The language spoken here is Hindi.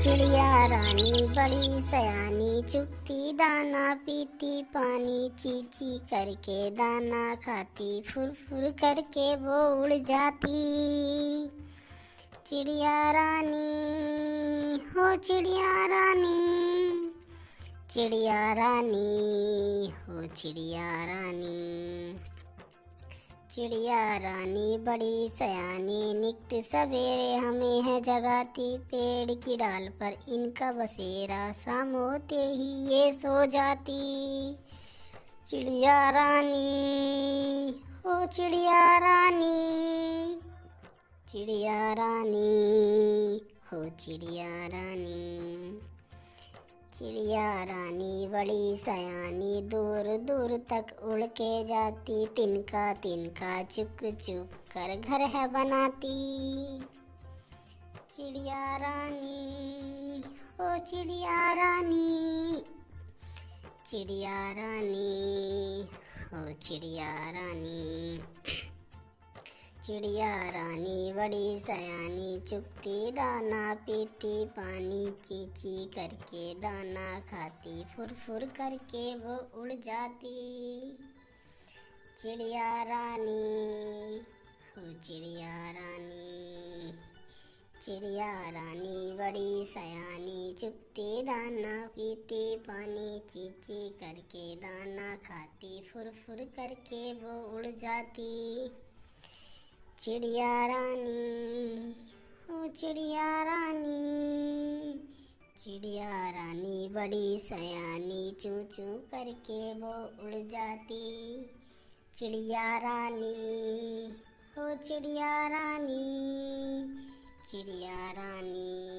चिड़िया रानी बड़ी सयानी, चुगती दाना पीती पानी, ची करके दाना खाती, फुर फुर करके वो उड़ जाती। चिड़िया रानी हो चिड़िया रानी, चिड़िया रानी हो चिड़िया रानी। चिड़िया रानी बड़ी सयानी, नित सवेरे हमें है जगाती, पेड़ की डाल पर इनका बसेरा, शाम होते ही ये सो जाती। चिड़िया रानी हो चिड़िया रानी, चिड़िया रानी हो चिड़िया रानी। चिड़िया रानी बड़ी सयानी, दूर दूर तक उड़ के जाती, तिनका तिनका चुक चुक कर घर है बनाती। चिड़िया रानी हो चिड़िया रानी, चिड़िया रानी हो चिड़िया रानी। चिड़िया रानी बड़ी सयानी, चुगती दाना पीती पानी, ची करके दाना खाती, फुर फुर करके वो उड़ जाती। चिड़िया रानी हो चिड़िया रानी, चिड़िया रानी बड़ी सयानी, चुगती दाना पीती पानी, ची करके दाना खाती, फुर फुर करके वो उड़ जाती। चिड़िया रानी हो चिड़िया रानी, चिड़िया रानी बड़ी सयानी, चूं चूं करके वो उड़ जाती। चिड़िया रानी हो चिड़िया रानी, चिड़िया रानी